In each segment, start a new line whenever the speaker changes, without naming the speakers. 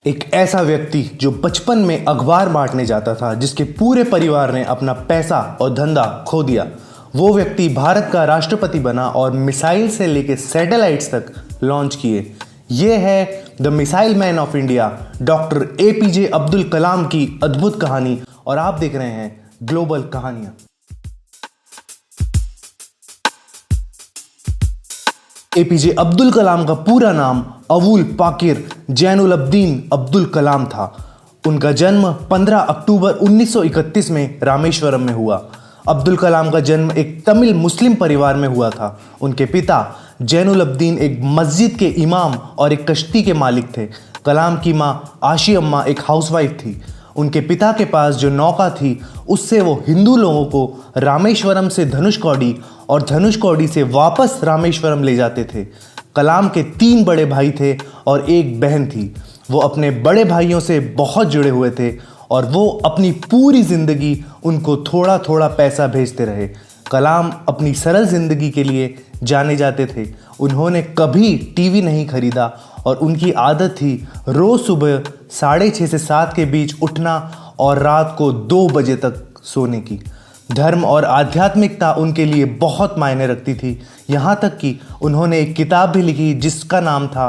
एक ऐसा व्यक्ति जो बचपन में अखबार बांटने जाता था, जिसके पूरे परिवार ने अपना पैसा और धंधा खो दिया, वो व्यक्ति भारत का राष्ट्रपति बना और मिसाइल से लेकर सैटेलाइट्स तक लॉन्च किए। ये है the missile man of India, doctor APJ Abdul Kalam की अद्भुत कहानी, और आप देख रहे हैं ग्लोबल कहानियां। एपीजे अब्दुल कलाम का पूरा नाम अवुल पाकिर जैनुल अब्दीन अब्दुल कलाम था। उनका जन्म 15 अक्टूबर 1931 में रामेश्वरम में हुआ। अब्दुल कलाम का जन्म एक तमिल मुस्लिम परिवार में हुआ था। उनके पिता जैनुल अब्दीन एक मस्जिद के इमाम और एक कश्ती के मालिक थे। कलाम की माँ आशी अम्मा एक हाउसवाइफ थी। उनके पिता के पास जो नौका थी, उससे वो हिंदू लोगों को रामेश्वरम से धनुषकोडी और धनुषकोडी से वापस रामेश्वरम ले जाते थे। कलाम के 3 बड़े भाई थे और एक बहन थी। वो अपने बड़े भाइयों से बहुत जुड़े हुए थे और वो अपनी पूरी ज़िंदगी उनको थोड़ा थोड़ा पैसा भेजते रहे। कलाम अपनी सरल ज़िंदगी के लिए जाने जाते थे। उन्होंने कभी टीवी नहीं खरीदा और उनकी आदत थी रोज़ सुबह 6:30 से 7 के बीच उठना और रात को 2 बजे तक सोने की। धर्म और आध्यात्मिकता उनके लिए बहुत मायने रखती थी। यहाँ तक कि उन्होंने एक किताब भी लिखी जिसका नाम था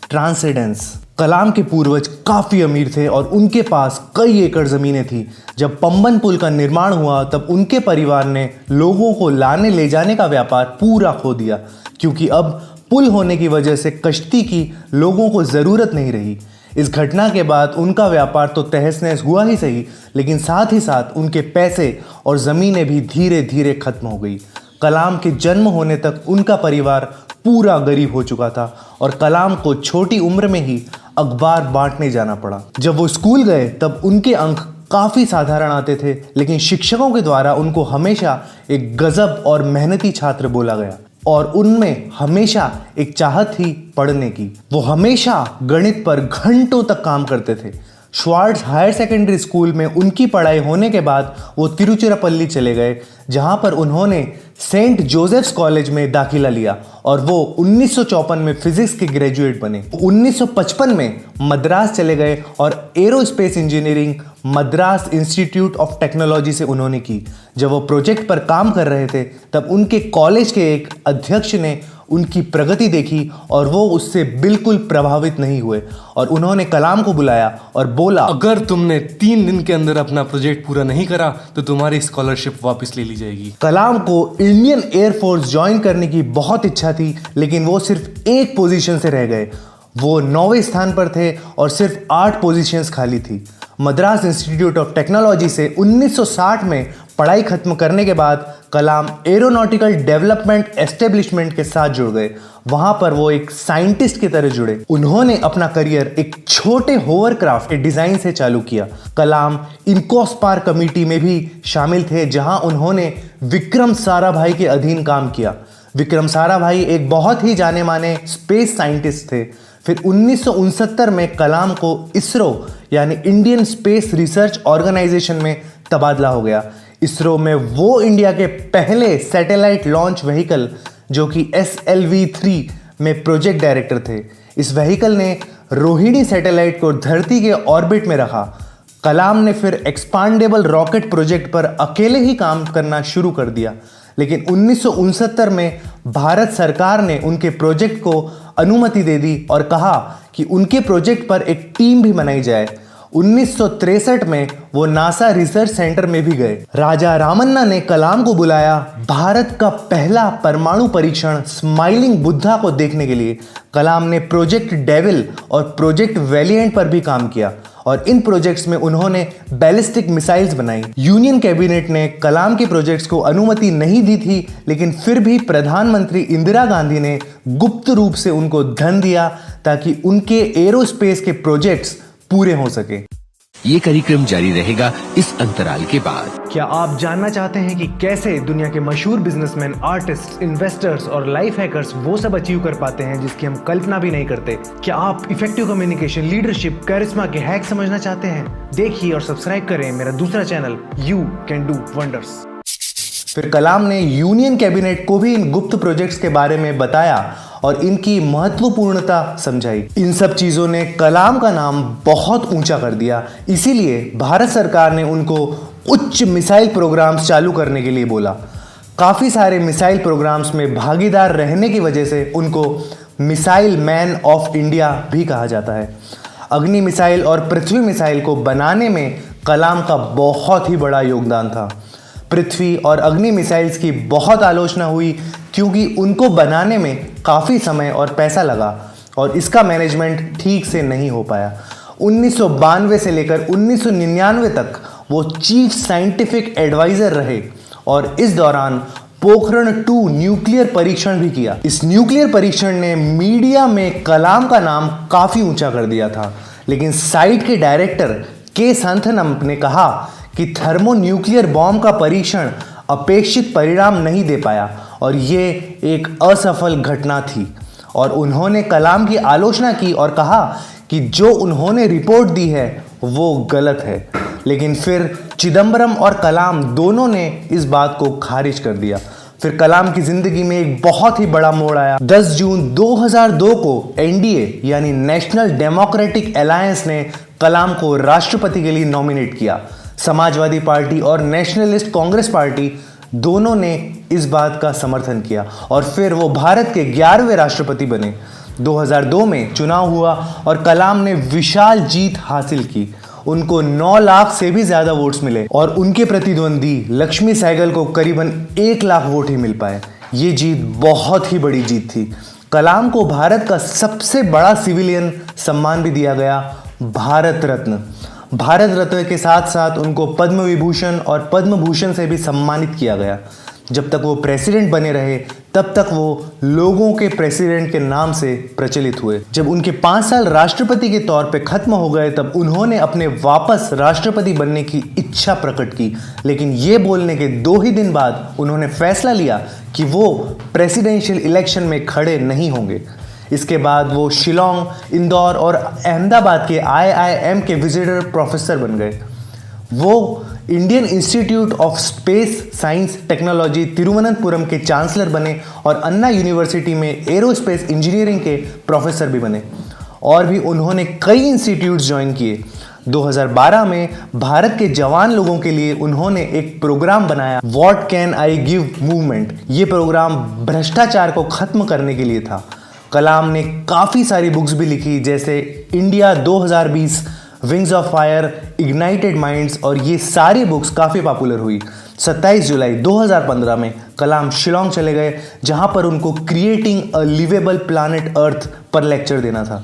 ट्रांसेंडेंस। कलाम के पूर्वज काफ़ी अमीर थे और उनके पास कई एकड़ ज़मीनें थी। जब पंबन पुल का निर्माण हुआ तब उनके परिवार ने लोगों को लाने ले जाने का व्यापार पूरा खो दिया, क्योंकि अब पुल होने की वजह से कश्ती की लोगों को ज़रूरत नहीं रही। इस घटना के बाद उनका व्यापार तो तहस नहस हुआ ही सही, लेकिन साथ ही साथ उनके पैसे और ज़मीनें भी धीरे धीरे खत्म हो गई। कलाम के जन्म होने तक उनका परिवार पूरा गरीब हो चुका था और कलाम को छोटी उम्र में ही अखबार बांटने जाना पड़ा। जब वो स्कूल गए तब उनके अंक काफ़ी साधारण आते थे, लेकिन शिक्षकों के द्वारा उनको हमेशा एक गजब और मेहनती छात्र बोला गया और उनमें हमेशा एक चाहत थी पढ़ने की। वो हमेशा गणित पर घंटों तक काम करते थे। श्वार्ट्ज हायर सेकेंडरी स्कूल में उनकी पढ़ाई होने के बाद वो तिरुचिरापल्ली चले गए, जहां पर उन्होंने सेंट जोसेफ्स कॉलेज में दाखिला लिया और वो 1954 में फिजिक्स के ग्रेजुएट बने। 1955 में मद्रास चले गए और aerospace engineering Madras institute of technology से उन्होंने की। जब वो प्रोजेक्ट पर काम कर रहे थे तब उनके कॉलेज के एक अध्यक्ष ने उनकी प्रगति देखी और वो उससे बिल्कुल प्रभावित नहीं हुए और उन्होंने कलाम को बुलाया और बोला,
अगर तुमने 3 दिन के अंदर अपना प्रोजेक्ट पूरा नहीं करा तो तुम्हारी स्कॉलरशिप वापस ले ली जाएगी।
कलाम को इंडियन एयरफोर्स ज्वाइन करने की बहुत इच्छा थी, लेकिन वो सिर्फ एक पोजीशन से रह गए। वो 9वें स्थान पर थे और सिर्फ 8 पोजीशंस खाली थी। मद्रास इंस्टीट्यूट ऑफ टेक्नोलॉजी से 1960 में पढ़ाई खत्म करने के बाद कलाम एरोनॉटिकल डेवलपमेंट एस्टेब्लिशमेंट के साथ जुड़ गए। वहां पर वो एक साइंटिस्ट की तरह जुड़े। उन्होंने अपना करियर एक छोटे होवरक्राफ्ट के डिजाइन से चालू किया। कलाम इनकोस्पार कमेटी में भी शामिल थे, जहां उन्होंने विक्रम साराभाई के अधीन काम किया। विक्रम साराभाई एक बहुत ही जाने माने स्पेस साइंटिस्ट थे। फिर 1969 में कलाम को इसरो यानी इंडियन स्पेस रिसर्च ऑर्गेनाइजेशन में तबादला हो गया। इसरो में वो इंडिया के पहले सैटेलाइट लॉन्च व्हीकल जो कि SLV-3 में प्रोजेक्ट डायरेक्टर थे। इस व्हीकल ने रोहिणी सैटेलाइट को धरती के ऑर्बिट में रखा। कलाम ने फिर एक्सपांडेबल रॉकेट प्रोजेक्ट पर अकेले ही काम करना शुरू कर दिया, लेकिन 1969 में भारत सरकार ने उनके प्रोजेक्ट को अनुमति दे दी और कहा कि उनके प्रोजेक्ट पर एक टीम भी बनाई जाए। 1963 में वो नासा रिसर्च सेंटर में भी गए। राजा रामन्ना ने कलाम को बुलाया भारत का पहला परमाणु परीक्षण स्माइलिंग बुद्धा को देखने के लिए। कलाम ने प्रोजेक्ट डेविल और प्रोजेक्ट वैलिएंट पर भी काम किया और इन प्रोजेक्ट्स में उन्होंने बैलिस्टिक मिसाइल्स बनाई। यूनियन कैबिनेट ने कलाम के प्रोजेक्ट्स को अनुमति नहीं दी थी, लेकिन फिर भी प्रधानमंत्री इंदिरा गांधी ने गुप्त रूप से उनको धन दिया ताकि उनके एरोस्पेस के प्रोजेक्ट्स पूरे हो सके।
ये कार्यक्रम जारी रहेगा इस अंतराल के बाद।
क्या आप जानना चाहते हैं कि कैसे दुनिया के मशहूर बिजनेसमैन, आर्टिस्ट, इन्वेस्टर्स और लाइफ हैकर्स वो सब अचीव कर पाते हैं जिसकी हम कल्पना भी नहीं करते? क्या आप इफेक्टिव कम्युनिकेशन, लीडरशिप, कैरिस्मा के हैक समझना चाहते हैं? देखिए और सब्सक्राइब करें मेरा दूसरा channel you can do wonders. फिर कलाम ने यूनियन कैबिनेट को भी इन गुप्त प्रोजेक्ट्स के बारे में बताया और इनकी महत्वपूर्णता समझाई। इन सब चीज़ों ने कलाम का नाम बहुत ऊंचा कर दिया। इसीलिए भारत सरकार ने उनको उच्च मिसाइल प्रोग्राम्स चालू करने के लिए बोला। काफ़ी सारे मिसाइल प्रोग्राम्स में भागीदार रहने की वजह से उनको मिसाइल मैन ऑफ इंडिया भी कहा जाता है। अग्नि मिसाइल और पृथ्वी मिसाइल को बनाने में कलाम का बहुत ही बड़ा योगदान था। पृथ्वी और अग्नि मिसाइल्स की बहुत आलोचना हुई क्योंकि उनको बनाने में काफ़ी समय और पैसा लगा और इसका मैनेजमेंट ठीक से नहीं हो पाया। 1992 से लेकर 1999 तक वो चीफ साइंटिफिक एडवाइज़र रहे और इस दौरान पोखरण 2 न्यूक्लियर परीक्षण भी किया। इस न्यूक्लियर परीक्षण ने मीडिया में कलाम का नाम काफ़ी ऊंचा कर दिया था, लेकिन साइट के डायरेक्टर के संथनम ने कहा कि थर्मोन्यूक्लियर बॉम्ब का परीक्षण अपेक्षित परिणाम नहीं दे पाया और ये एक असफल घटना थी और उन्होंने कलाम की आलोचना की और कहा कि जो उन्होंने रिपोर्ट दी है वो गलत है। लेकिन फिर चिदम्बरम और कलाम दोनों ने इस बात को खारिज कर दिया। फिर कलाम की जिंदगी में एक बहुत ही बड़ा मोड़ आया। 10 जून 2002 को एनडीए यानी नेशनल डेमोक्रेटिक अलायंस ने कलाम को राष्ट्रपति के लिए नॉमिनेट किया। समाजवादी पार्टी और नेशनलिस्ट कांग्रेस पार्टी दोनों ने इस बात का समर्थन किया और फिर वो भारत के 11वें राष्ट्रपति बने। 2002 में चुनाव हुआ और कलाम ने विशाल जीत हासिल की। उनको 9 लाख से भी ज्यादा वोट्स मिले और उनके प्रतिद्वंदी लक्ष्मी सहगल को करीबन 1 लाख वोट ही मिल पाए। ये जीत बहुत ही बड़ी जीत थी। कलाम को भारत का सबसे बड़ा सिविलियन सम्मान भी दिया गया, भारत रत्न। भारत रत्न के साथ साथ उनको पद्म विभूषण और पद्म भूषण से भी सम्मानित किया गया। जब तक वो प्रेसिडेंट बने रहे तब तक वो लोगों के प्रेसिडेंट के नाम से प्रचलित हुए। जब उनके 5 साल राष्ट्रपति के तौर पे खत्म हो गए तब उन्होंने अपने वापस राष्ट्रपति बनने की इच्छा प्रकट की, लेकिन ये बोलने के 2 ही दिन बाद उन्होंने फैसला लिया कि वो प्रेसिडेंशियल इलेक्शन में खड़े नहीं होंगे। इसके बाद वो शिलोंग, इंदौर और अहमदाबाद के IIM के विजिटर प्रोफेसर बन गए। वो Indian institute of space science technology Thiruvananthapuram के चांसलर बने और अन्ना यूनिवर्सिटी में एरोस्पेस इंजीनियरिंग के प्रोफेसर भी बने और भी उन्होंने कई इंस्टीट्यूट्स ज्वाइन किए। 2012 में भारत के जवान लोगों के लिए उन्होंने एक प्रोग्राम बनाया, what can I give movement. ये प्रोग्राम भ्रष्टाचार को खत्म करने के लिए था। कलाम ने काफ़ी सारी बुक्स भी लिखी जैसे India 2020, wings of fire, ignited minds और ये सारी बुक्स काफ़ी पॉपुलर हुई। 27 जुलाई 2015 में कलाम शिलोंग चले गए जहां पर उनको क्रिएटिंग अ लिवेबल प्लानट अर्थ पर लेक्चर देना था।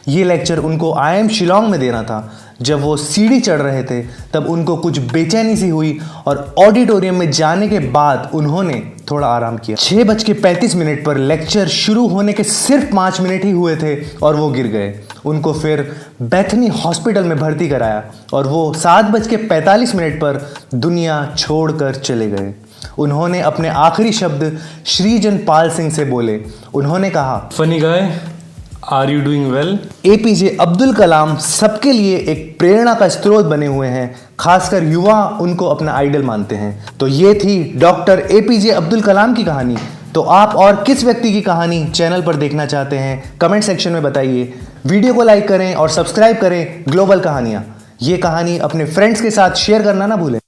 ये लेक्चर उनको IIM शिलोंग में देना था। जब वो सीढ़ी चढ़ रहे थे तब उनको कुछ बेचैनी सी हुई और ऑडिटोरियम में जाने के बाद उन्होंने थोड़ा आराम किया। 6:35 पर लेक्चर शुरू होने के सिर्फ 5 मिनट ही हुए थे और वो गिर गए। उनको फिर बेथनी हॉस्पिटल में भर्ती कराया और वो 7:45 पर दुनिया छोड़कर चले गए। उन्होंने अपने आखिरी शब्द श्रीजन पाल सिंह से बोले। उन्होंने कहा,
funny guy, are you doing well?
APJ Abdul Kalam सबके लिए एक प्रेरणा का स्रोत बने हुए हैं, खासकर युवा उनको अपना आइडल मानते हैं। तो ये थी डॉक्टर APJ अब्दुल कलाम की कहानी। तो आप और किस व्यक्ति की कहानी चैनल पर देखना चाहते हैं कमेंट सेक्शन में बताइए। वीडियो को लाइक करें और सब्सक्राइब करें ग्लोबल कहानियाँ। ये कहानी अपने फ्रेंड्स के साथ शेयर करना ना भूलें।